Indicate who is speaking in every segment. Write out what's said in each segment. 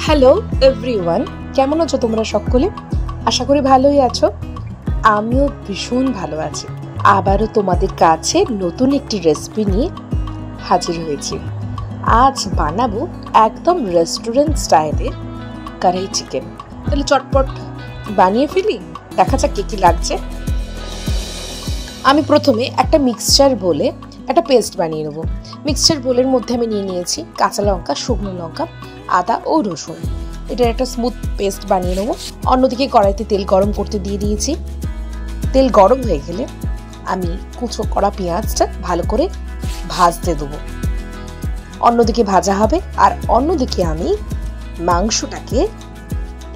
Speaker 1: Hello everyone, কেমন আছো তোমরা সকলে? আশা করি ভালোই আছো। আমিও ভীষণ ভালো আছি। আবারও তোমাদের কাছে নতুন একটি রেসিপি নিয়ে হাজির হয়েছি। আজ বানাবো একদম রেস্টুরেন্ট স্টাইলে কড়াই চিকেন। তাহলে চটপট বানিয়ে ফেলি, দেখা যাক কি লাগছে। আমি প্রথমে একটা মিক্সচার বলে একটা পেস্ট বানিয়ে নেবো। মিক্সচার বোলের মধ্যে আমি নিয়ে নিয়েছি কাঁচা লঙ্কা, শুকনো লঙ্কা, আদা ও রসুন। এটার একটা স্মুথ পেস্ট বানিয়ে নেবো। অন্যদিকে কড়াইতে তেল গরম করতে দিয়ে দিয়েছি। তেল গরম হয়ে গেলে আমি কুচো করা পেঁয়াজটা ভালো করে ভাজতে দেবো। অন্যদিকে ভাজা হবে, আর অন্যদিকে আমি মাংসটাকে,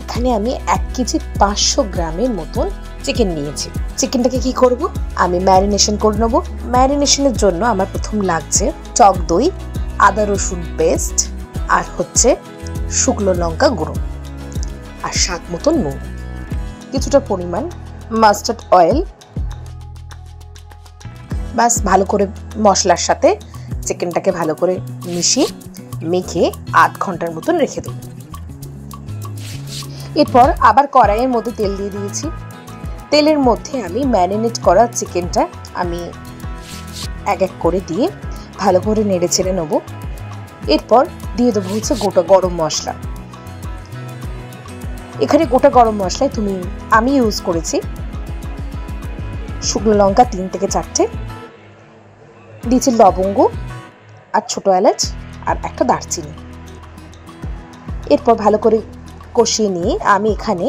Speaker 1: এখানে আমি 1 কেজি 500 গ্রামের মতন চিকেন নিয়েছি। চিকেনটাকে কি করব, আমি ম্যারিনেশন করে নেবো। ম্যারিনেশনের জন্য আমার প্রথম লাগছে টক দই, আদা রসুন পেস্ট, আর হচ্ছে শুকনো লঙ্কা গুঁড়ো, আর স্বাদ মতন নুন, কিছুটা পরিমাণ মাস্টার্ড অয়েল। বাস ভালো করে মশলার সাথে চিকেনটাকে ভালো করে মিশিয়ে মেখে 8 ঘন্টার মতন রেখে দেবো। এরপর আবার কড়াইয়ের মধ্যে তেল দিয়ে দিয়েছি। তেলের মধ্যে আমি ম্যারিনেট করা চিকেনটা আমি এক এক করে দিয়ে ভালো করে নেড়ে চেড়ে নেবো। এরপর দিয়ে দেবো হচ্ছে গোটা গরম মশলা। এখানে গোটা গরম মশলায় আমি ইউজ করেছি শুকনো লঙ্কা 3 থেকে 4টে, দিয়েছি লবঙ্গ আর ছোট এলাচ আর একটা দারচিনি। এরপর ভালো করে কষিয়ে নিয়ে আমি এখানে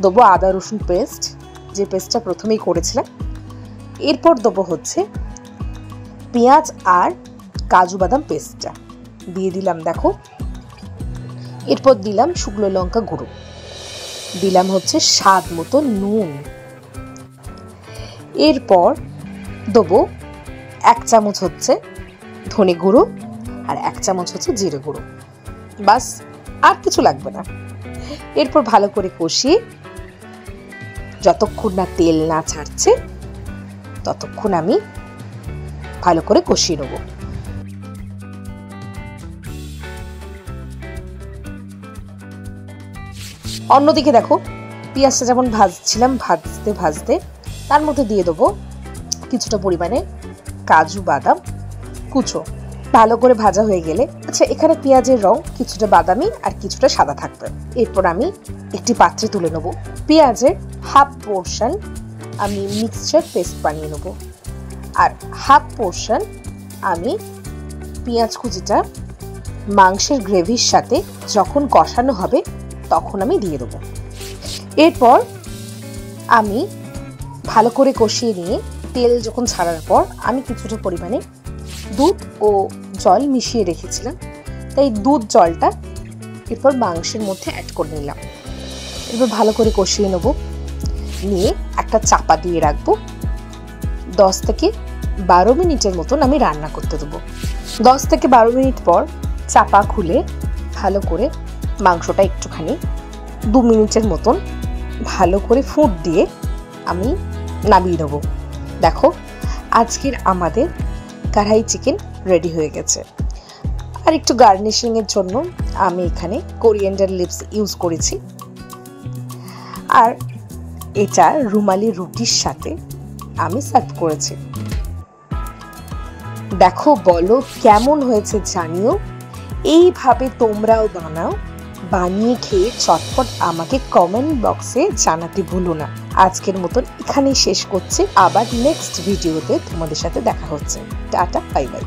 Speaker 1: দেবো আদা রসুন পেস্ট, যে পেস্টটা প্রথমেই করেছিলাম। এরপর দেবো হচ্ছে পেঁয়াজ আর কাজু বাদাম পেস্টটা দিয়ে দিলাম, দেখো। এরপর দিলাম শুকনো লঙ্কা গুঁড়ো, দিলাম হচ্ছে স্বাদ মতো নুন। এরপর দেবো 1 চামচ হচ্ছে ধনে গুঁড়ো আর 1 চামচ হচ্ছে জিরে গুঁড়ো। বাস, আর কিছু লাগবে না। এরপর ভালো করে কষিয়ে যতক্ষণ না তেল না ছাড়ছে ততক্ষণ আমি ভালো করে কষিয়ে নেব। অন্যদিকে দেখো, পেঁয়াজটা যেমন ভাজছিলাম, ভাজতে ভাজতে তার মধ্যে দিয়ে দেবো কিছুটা পরিমাণে কাজু বাদাম কুচো। ভালো করে ভাজা হয়ে গেলে, আচ্ছা, এখানে পেঁয়াজের রং কিছুটা বাদামি আর কিছুটা সাদা থাকবে। এরপর আমি একটি পাত্রে তুলে নেব। পেঁয়াজের হাফ পোর্শন আমি মিক্সচার পেস্ট বানিয়ে নেব, আর হাফ পোর্শন আমি পেঁয়াজ কুচিটা মাংসের গ্রেভির সাথে যখন কষানো হবে তখন আমি দিয়ে দেবো। এরপর আমি ভালো করে কষিয়ে নিয়ে তেল যখন ছাড়ার পর আমি কিছুটা পরিমাণে দুধ ও জল মিশিয়ে রেখেছিলাম, তাই দুধ জলটা এরপর মাংসের মধ্যে অ্যাড করে নিলাম। এরপর ভালো করে কষিয়ে নেব, নিয়ে একটা চাপা দিয়ে রাখবো। 10 থেকে 12 মিনিটের মতন আমি রান্না করতে দেবো। 10 থেকে 12 মিনিট পর চাপা খুলে ভালো করে মাংসটা একটুখানি 2 মিনিটের মতন ভালো করে ফুট দিয়ে আমি নামিয়ে নেবো। দেখো, আজকের আমাদের কড়াই চিকেন রেডি হয়ে গেছে। আর একটু গার্নিশিং এর জন্য আমি এখানে কোরিয়ান্ডার লিভস ইউজ করেছি। আর এটা রুমালি রুটির সাথে আমি সার্ভ করেছি। দেখো, বলো কেমন হয়েছে জানিও। এইভাবে তোমরাও বানাও, বানিয়ে খেয়ে চটপট আমাকে কমেন্ট বক্সে জানাতে ভুলো না। আজকের মতন এখানেই শেষ করছি, আবার নেক্সট ভিডিওতে তোমাদের সাথে দেখা হচ্ছে। Tata, bye bye.